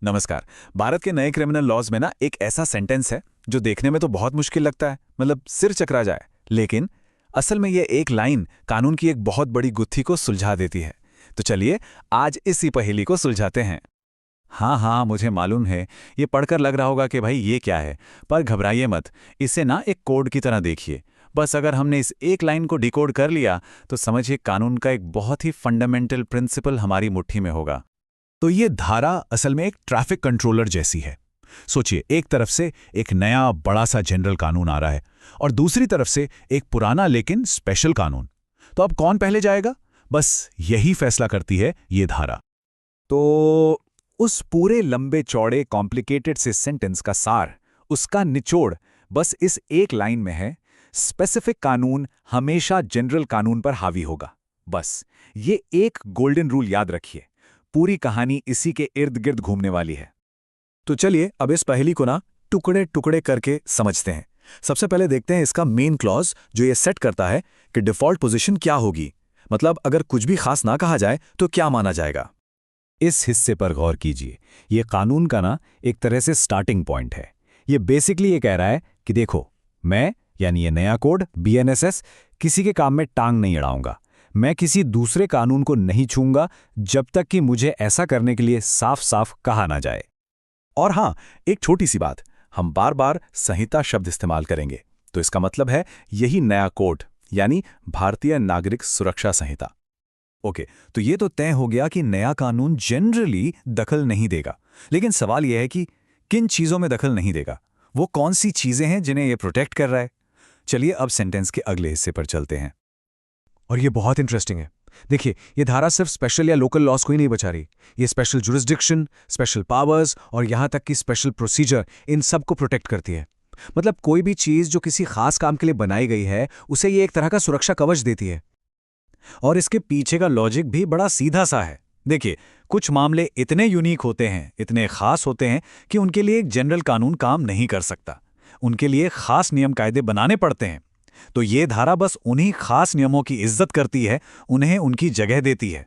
नमस्कार। भारत के नए क्रिमिनल लॉज में ना एक ऐसा सेंटेंस है जो देखने में तो बहुत मुश्किल लगता है, मतलब सिर चकरा जाए, लेकिन असल में ये एक लाइन कानून की एक बहुत बड़ी गुत्थी को सुलझा देती है। तो चलिए आज इसी पहेली को सुलझाते हैं। हाँ, मुझे मालूम है, ये पढ़कर लग रहा होगा कि भाई ये क्या है, पर घबराइए मत, इसे ना एक कोड की तरह देखिए। बस अगर हमने इस एक लाइन को डिकोड कर लिया तो समझिए कानून का एक बहुत ही फंडामेंटल प्रिंसिपल हमारी मुट्ठी में होगा। तो ये धारा असल में एक ट्रैफिक कंट्रोलर जैसी है। सोचिए, एक तरफ से एक नया बड़ा सा जनरल कानून आ रहा है और दूसरी तरफ से एक पुराना लेकिन स्पेशल कानून। तो अब कौन पहले जाएगा? बस यही फैसला करती है ये धारा। तो उस पूरे लंबे चौड़े कॉम्प्लिकेटेड से सेंटेंस का सार, उसका निचोड़ बस इस एक लाइन में है। स्पेसिफिक कानून हमेशा जनरल कानून पर हावी होगा। बस ये एक गोल्डन रूल याद रखिए। पूरी कहानी इसी के इर्द गिर्द घूमने वाली है। तो चलिए अब इस पहेली को ना टुकड़े टुकड़े करके समझते हैं। सबसे पहले देखते हैं इसका मेन क्लॉज, जो ये सेट करता है कि डिफॉल्ट पोजीशन क्या होगी। मतलब अगर कुछ भी खास ना कहा जाए तो क्या माना जाएगा। इस हिस्से पर गौर कीजिए। ये कानून का ना एक तरह से स्टार्टिंग पॉइंट है। ये बेसिकली ये कह रहा है कि देखो, मैं यानी ये नया कोड BNSS किसी के काम में टांग नहीं अड़ाऊंगा। मैं किसी दूसरे कानून को नहीं छूंगा जब तक कि मुझे ऐसा करने के लिए साफ साफ कहा ना जाए। और हाँ, एक छोटी सी बात, हम बार बार संहिता शब्द इस्तेमाल करेंगे, तो इसका मतलब है यही नया कोड, यानी भारतीय नागरिक सुरक्षा संहिता। ओके, तो ये तो तय हो गया कि नया कानून जनरली दखल नहीं देगा, लेकिन सवाल यह है कि किन चीजों में दखल नहीं देगा, वो कौन सी चीजें हैं जिन्हें ये प्रोटेक्ट कर रहा है। चलिए अब सेंटेंस के अगले हिस्से पर चलते हैं। और ये बहुत इंटरेस्टिंग है। देखिए, ये धारा सिर्फ स्पेशल या लोकल लॉस को ही नहीं बचा रही, ये स्पेशल जुरिस्डिक्शन, स्पेशल पावर्स और यहां तक कि स्पेशल प्रोसीजर, इन सब को प्रोटेक्ट करती है। मतलब कोई भी चीज जो किसी खास काम के लिए बनाई गई है, उसे ये एक तरह का सुरक्षा कवच देती है। और इसके पीछे का लॉजिक भी बड़ा सीधा सा है। देखिए, कुछ मामले इतने यूनिक होते हैं, इतने खास होते हैं कि उनके लिए एक जनरल कानून काम नहीं कर सकता। उनके लिए खास नियम कायदे बनाने पड़ते हैं। तो ये धारा बस उन्हीं खास नियमों की इज्जत करती है, उन्हें उनकी जगह देती है।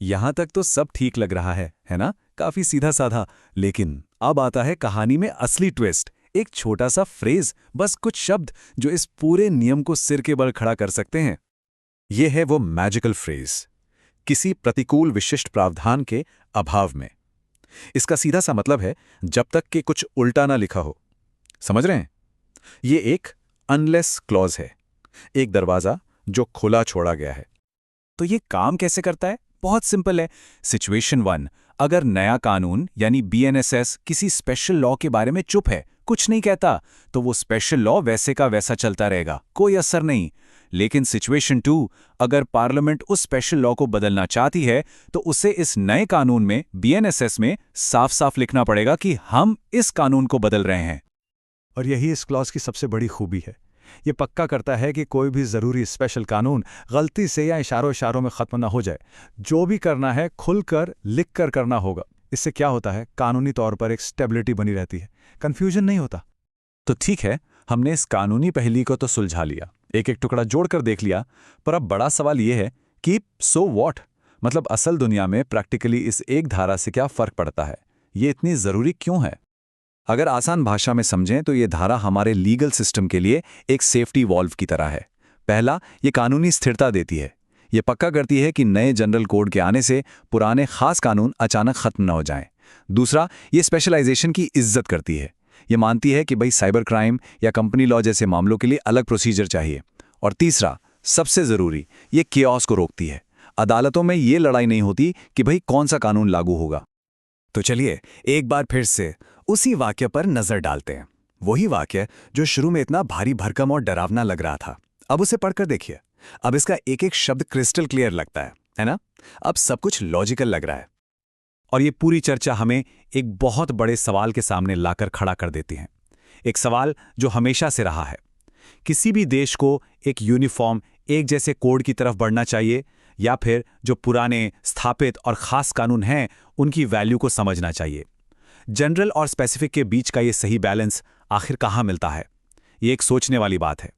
यहां तक तो सब ठीक लग रहा है ना? काफी सीधा साधा। लेकिन अब आता है कहानी में असली ट्विस्ट। एक छोटा सा फ्रेज, बस कुछ शब्द जो इस पूरे नियम को सिर के बल खड़ा कर सकते हैं। यह है वो मैजिकल फ्रेज, किसी प्रतिकूल विशिष्ट प्रावधान के अभाव में। इसका सीधा सा मतलब है जब तक कि कुछ उल्टा ना लिखा हो। समझ रहे हैं? ये एक अनलेस क्लॉज है, एक दरवाजा जो खुला छोड़ा गया है। तो ये काम कैसे करता है? बहुत सिंपल है। सिचुएशन 1, अगर नया कानून यानी BNSS किसी स्पेशल लॉ के बारे में चुप है, कुछ नहीं कहता, तो वो स्पेशल लॉ वैसे का वैसा चलता रहेगा, कोई असर नहीं। लेकिन सिचुएशन 2, अगर पार्लियामेंट उस स्पेशल लॉ को बदलना चाहती है तो उसे इस नए कानून में, BNSS में साफ साफ लिखना पड़ेगा कि हम इस कानून को बदल रहे हैं। और यही इस क्लॉज की सबसे बड़ी खूबी है। ये पक्का करता है कि कोई भी ज़रूरी स्पेशल कानून गलती से या इशारों में ख़त्म ना हो जाए। जो भी करना है खुलकर लिखकर करना होगा। इससे क्या होता है, कानूनी तौर पर एक स्टेबिलिटी बनी रहती है, कन्फ्यूजन नहीं होता। तो ठीक है, हमने इस कानूनी पहेली को तो सुलझा लिया, एक एक टुकड़ा जोड़कर देख लिया, पर अब बड़ा सवाल यह है कि सो व्हाट? मतलब असल दुनिया में प्रैक्टिकली इस एक धारा से क्या फ़र्क पड़ता है? ये इतनी ज़रूरी क्यों है? अगर आसान भाषा में समझें तो ये धारा हमारे लीगल सिस्टम के लिए एक सेफ्टी वॉल्व की तरह है। पहला, ये कानूनी स्थिरता देती है। ये पक्का करती है कि नए जनरल कोड के आने से पुराने खास कानून अचानक खत्म न हो जाएं। दूसरा, ये स्पेशलाइजेशन की इज्जत करती है। ये मानती है कि भाई साइबर क्राइम या कंपनी लॉ जैसे मामलों के लिए अलग प्रोसीजर चाहिए। और तीसरा, सबसे ज़रूरी, ये केओस को रोकती है। अदालतों में ये लड़ाई नहीं होती कि भाई कौन सा कानून लागू होगा। तो चलिए एक बार फिर से उसी वाक्य पर नजर डालते हैं। वही वाक्य जो शुरू में इतना भारी भरकम और डरावना लग रहा था, अब उसे पढ़कर देखिए। अब इसका एक एक शब्द क्रिस्टल क्लियर लगता है ना? अब सब कुछ लॉजिकल लग रहा है। और ये पूरी चर्चा हमें एक बहुत बड़े सवाल के सामने लाकर खड़ा कर देती है। एक सवाल जो हमेशा से रहा है, किसी भी देश को एक यूनिफॉर्म, एक जैसे कोड की तरफ बढ़ना चाहिए या फिर जो पुराने स्थापित और खास कानून हैं उनकी वैल्यू को समझना चाहिए। जनरल और स्पेसिफिक के बीच का ये सही बैलेंस आखिर कहाँ मिलता है? ये एक सोचने वाली बात है।